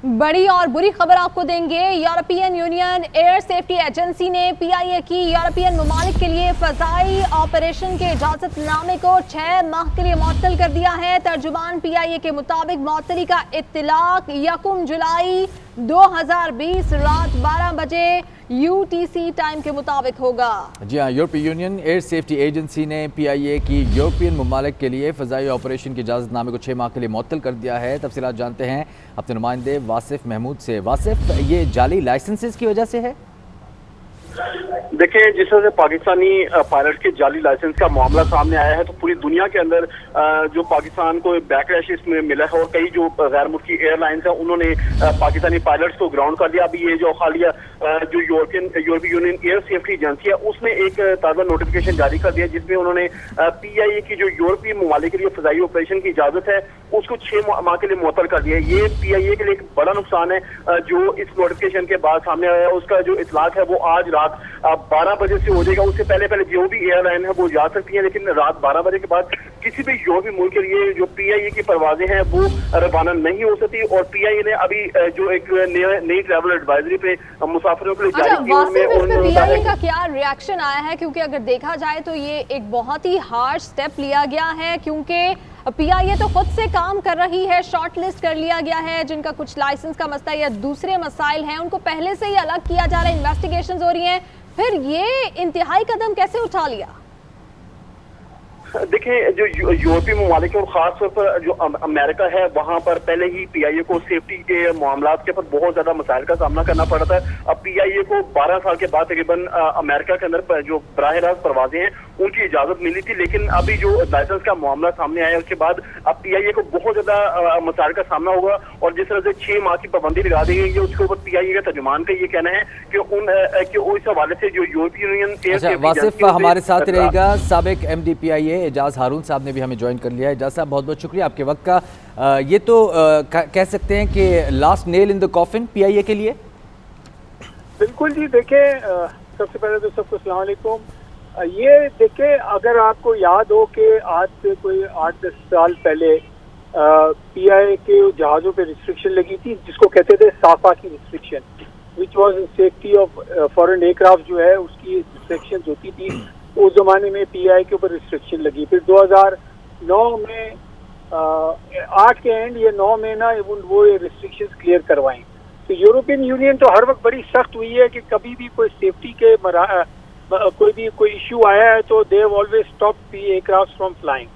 बड़ी और बुरी खबर आपको देंगे। European union air safety agency ने पीआईए की यूरोपियन ममालिक के लिए फजाई ऑपरेशन के इजाजतनामे को 6 माह के लिए मुअत्तल कर दिया है। तर्जुमान पीआईए के मुताबिक मुअत्तली का इत्तलाक 1 जुलाई 2020 रात 12 बजे यूटीसी टाइम के मुताबिक होगा। जी हाँ, यूरोपीय यूनियन एयर सेफ्टी एजेंसी ने पीआईए की यूरोपियन ममालिक के लिए फ़ज़ाई ऑपरेशन के इजाज़तनामे को 6 माह के लिए मुअत्तल कर दिया है। तफसीलात जानते हैं अपने नुमाइंदे वासिफ महमूद से। वासिफ, ये जाली लाइसेंसेस की वजह से है? देखिए, जिस तरह से पाकिस्तानी पायलट के जाली लाइसेंस का मामला सामने आया है तो पूरी दुनिया के अंदर जो पाकिस्तान को बैकलैश इसमें मिला है और कई जो गैर मुल्की एयरलाइंस हैं उन्होंने पाकिस्तानी पायलट्स को ग्राउंड कर दिया। अभी ये जो हालिया जो यूरोपीय यूनियन एयर सेफ्टी एजेंसी है उसने एक ताज़ा नोटिफिकेशन जारी कर दिया जिसमें उन्होंने पीआईए की जो यूरोपीय ममालिक के लिए फ़ज़ाई ऑपरेशन की इजाज़त है उसको 6 माह के लिए मुअत्तल कर दिया है। ये पीआईए के लिए एक बड़ा नुकसान है जो इस नोटिफिकेशन के बाद सामने आया है। उसका जो इतलाक है वो आज रात 12 बजे से हो जाएगा। उससे पहले जो भी एयरलाइन है वो जा सकती है, लेकिन रात 12 बजे के बाद किसी भी यूरोपीय मुल्क के लिए जो पीआईए की परवाजें हैं वो रवाना नहीं हो सकती। और पीआईए ने अभी जो एक नई ट्रैवल एडवाइजरी पे मुसाफिरों के लिए जारी की है, पीआईए का क्या रिएक्शन आया है? क्योंकि अगर देखा जाए तो ये एक बहुत ही हार्ड स्टेप लिया गया है, क्योंकि पीआईए तो खुद से काम कर रही है, शॉर्ट लिस्ट कर लिया गया है जिनका कुछ लाइसेंस का मसला या दूसरे मसाइल हैं उनको पहले से ही अलग किया जा रहा है, इन्वेस्टिगेशंस हो रही हैं, फिर ये इंतहाई कदम कैसे उठा लिया? देखिए, जो यूरोपीय ममालिक और खास तौर पर जो अमेरिका है वहां पर पहले ही पीआईए को सेफ्टी के मामलात के ऊपर बहुत ज्यादा मसाइल का सामना करना पड़ा था। अब पीआईए को 12 साल के बाद तकरीबन अमेरिका के अंदर जो बराह रास्त परवाजें हैं उनकी इजाजत मिली थी, लेकिन अभी जो लाइसेंस का मामला सामने आया उसके बाद अब पीआईए को बहुत ज्यादा मसाइल का सामना होगा। और जिस तरह से 6 माह की पाबंदी लगा दी गई है उसके ऊपर पीआईए का तर्जुमान का ये कहना है कि इस हवाले से जो यूरोपीय यूनियन वासिफ हमारे साथ रहेगा। साबिक एमडी पीआईए एजाज हारून साहब ने भी हमें ज्वाइन कर लिया है। एजाज साहब, बहुत बहुत शुक्रिया आपके वक्त का। ये तो कह सकते हैं कि last nail in the coffin PIA के लिए। बिल्कुल जी। देखें, सबसे पहले तो सबको अस्सलाम वालेकुम। ये देखें, अगर आपको याद हो कि आज से कोई 8-10 साल पहले पीआईए के जहाज़ों पे रिस्ट्रिक्शन लगी थी जिसको कहते थे साफा की restriction, which was safety of foreign aircraft जो है उसकी रिस्ट्रिक्शन होती थी। उस ज़माने में पीआईए के ऊपर रिस्ट्रिक्शन लगी। फिर 2009 में 8 के एंड या 9 में ना वो रिस्ट्रिक्शंस क्लियर करवाएं। तो यूरोपियन यूनियन तो हर वक्त बड़ी सख्त हुई है कि कभी भी कोई सेफ्टी के कोई इशू आया है तो they have always stop the aircraft from flying.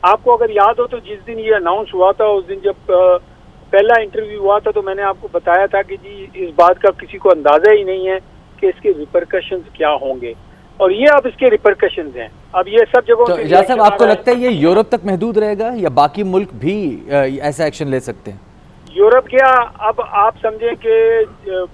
आपको अगर याद हो तो जिस दिन ये अनाउंस हुआ था उस दिन जब पहला इंटरव्यू हुआ था तो मैंने आपको बताया था कि जी इस बात का किसी को अंदाजा ही नहीं है कि इसके रिपरकशंस क्या होंगे, और ये अब इसके रिपरकशंस हैं। अब ये सब जगहों तो एजाज साहब, आपको लगता है ये यूरोप तक महदूद रहेगा या बाकी मुल्क भी ऐसा एक्शन ले सकते हैं? यूरोप क्या, अब आप समझें कि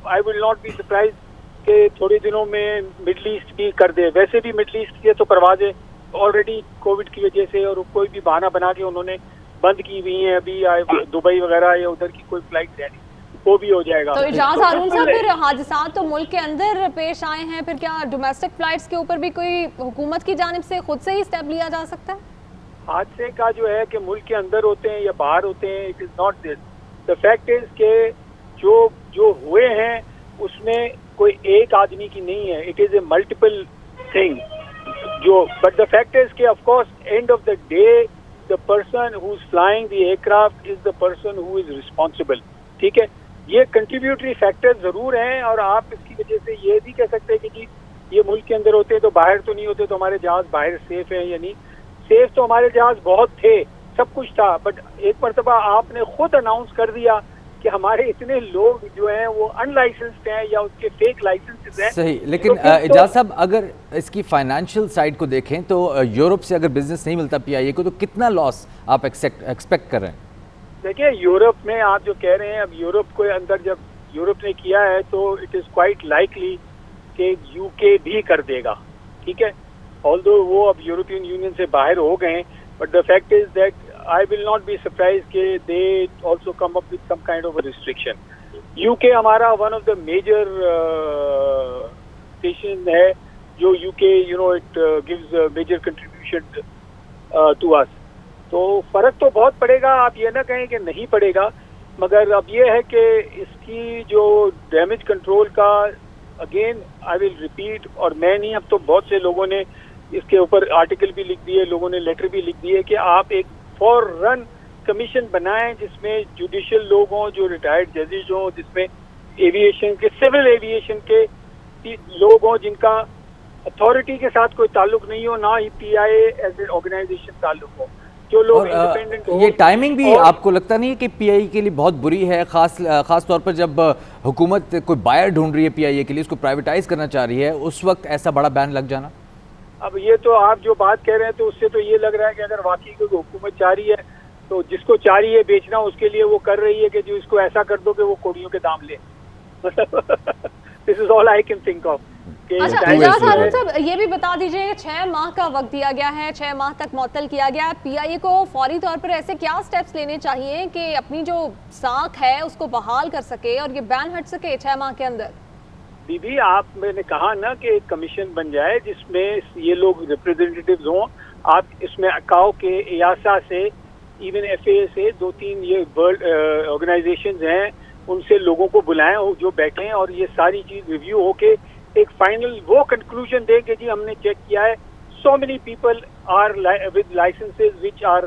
आई विल नॉट बी सरप्राइज कि थोड़े दिनों में मिडल ईस्ट भी कर दे। वैसे भी मिडल ईस्ट के तो परवाजें ऑलरेडी कोविड की वजह से और कोई भी बहाना बना के उन्होंने बंद की हुई हैं। अभी दुबई वगैरह या उधर की कोई फ्लाइट है नहीं, वो भी हो जाएगा। तो एजाज हारून साहब, फिर हादसात तो मुल्क के अंदर पेश आए हैं, फिर क्या डोमेस्टिक फ्लाइट्स के ऊपर भी कोई हुकूमत की जानिब से खुद से ही स्टेप लिया जा सकता है? हादसे का जो है कि मुल्क के अंदर होते हैं या बाहर होते हैं, it is not this. The fact is के जो हुए हैं उसमें कोई एक आदमी की नहीं है, it is a multiple thing but the fact is के of course end of the day the person who is flying the aircraft is the person who is responsible. ठीक है, ये कंट्रीब्यूटरी फैक्टर जरूर हैं और आप इसकी वजह से ये भी कह सकते हैं कि जी ये मुल्क के अंदर होते तो बाहर तो नहीं होते, तो हमारे जहाज बाहर सेफ हैं या नहीं। सेफ तो हमारे जहाज बहुत थे, सब कुछ था, बट एक मरतबा आपने खुद अनाउंस कर दिया कि हमारे इतने लोग जो हैं वो अनलाइसेंस्ड हैं या उसके फेक लाइसेंसेस हैं। सही, लेकिन तो एजाज साहब, अगर इसकी फाइनेंशियल साइड को देखें तो यूरोप से अगर बिजनेस नहीं मिलता पीआईए को तो कितना लॉस आप एक्सपेक्ट कर रहे हैं? देखिए, यूरोप में आप जो कह रहे हैं, अब यूरोप को अंदर जब यूरोप ने किया है तो इट इज़ क्वाइट लाइकली कि यूके भी कर देगा। ठीक है, ऑल्दो वो अब यूरोपियन यूनियन से बाहर हो गए, but the fact is that I will not be surprise के they also come up with some kind of a restriction. UK हमारा one of the major station है जो UK it gives major contribution to us. तो फर्क तो बहुत पड़ेगा, आप ये ना कहें कि नहीं पड़ेगा, مگر اب یہ ہے کہ اس کی جو ڈیمیج کنٹرول کا اگین آئی ول ریپیٹ، اور میں نہیں، اب تو بہت سے لوگوں نے اس کے اوپر آرٹیکل بھی لکھ دیے، لوگوں نے لیٹر بھی لکھ دیے کہ آپ ایک فوراً کمیشن بنائیں جس میں جوڈیشل لوگ ہوں، جو ریٹائرڈ ججز ہوں، جس میں ایویشن کے، سول ایویشن کے لوگ ہوں جن کا اتھارٹی کے ساتھ کوئی تعلق نہیں ہو، نہ ہی پی آئی اے ایز اے آرگنائزیشن تعلق ہو، جو لوگ انڈیپینڈنٹ ہو. یہ ٹائمنگ بھی آپ کو لگتا نہیں ہے کہ پی آئی اے کے لیے بہت بری ہے، خاص طور پر جب حکومت کوئی بائر ڈھونڈ رہی ہے پی آئی اے کے لیے، اس کو پرائیویٹائز کرنا چاہ رہی ہے، اس وقت ایسا بڑا بین لگ جانا؟ اب یہ تو آپ جو بات کہہ رہے ہیں تو اس سے تو یہ لگ رہا ہے کہ اگر واقعی کوئی حکومت چاہ رہی ہے تو جس کو چاہ رہی ہے بیچنا اس کے لیے وہ کر رہی ہے کہ جو اس کو ایسا کر دو کہ وہ کوڑیوں کے دام لے. دس از آل آئی کین تھنک آف. اچھا اعجاز ہارون صاحب یہ بھی بتا دیجئے، 6 ماہ کا وقت دیا گیا ہے، 6 ماہ تک معطل کیا گیا ہے، پی آئی اے کو فوری طور پر ایسے کیا سٹیپس لینے چاہیے کہ اپنی جو ساکھ ہے اس کو بحال کر سکے اور یہ بین ہٹ سکے 6 ماہ کے اندر؟ بی بی آپ میں نے کہا نا کہ ایک کمیشن بن جائے جس میں یہ لوگ ریپریزنٹیٹیوز ہوں. آپ اس میں اکاؤ کے، ایاسا سے، ایون ایف اے سے 2-3 یہ ورلڈ آرگنائزیشنز ہیں، ان سے لوگوں کو بلائیں جو بیٹھیں اور یہ ساری چیز ریویو ہو کے ایک فائنل وہ کنکلوژن دے کہ جی ہم نے چیک کیا ہے so many people are with licenses which are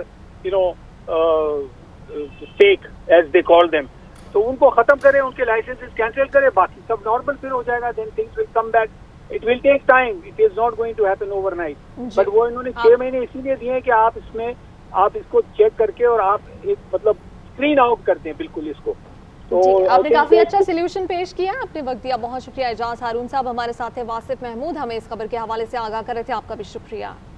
fake as they call them, تو ان کو ختم کرے، ان کے لائسنسز کینسل کرے، باقی سب نارمل پھر ہو جائے گا. Then things will come back. It will take time, it is not going to happen overnight. But وہ انہوں نے 6 مہینے اسی لیے دیے ہیں کہ آپ اس میں آپ اس کو چیک کر کے اور آپ ایک مطلب اسکرین آؤٹ کرتے ہیں بالکل اس کو. تو آپ نے کافی اچھا سلیوشن پیش کیا، آپ نے وقت دیا، بہت شکریہ. اعجاز ہارون صاحب ہمارے ساتھ ہیں، واصف محمود ہمیں اس خبر کے حوالے سے آگاہ کر رہے تھے، آپ کا بھی شکریہ.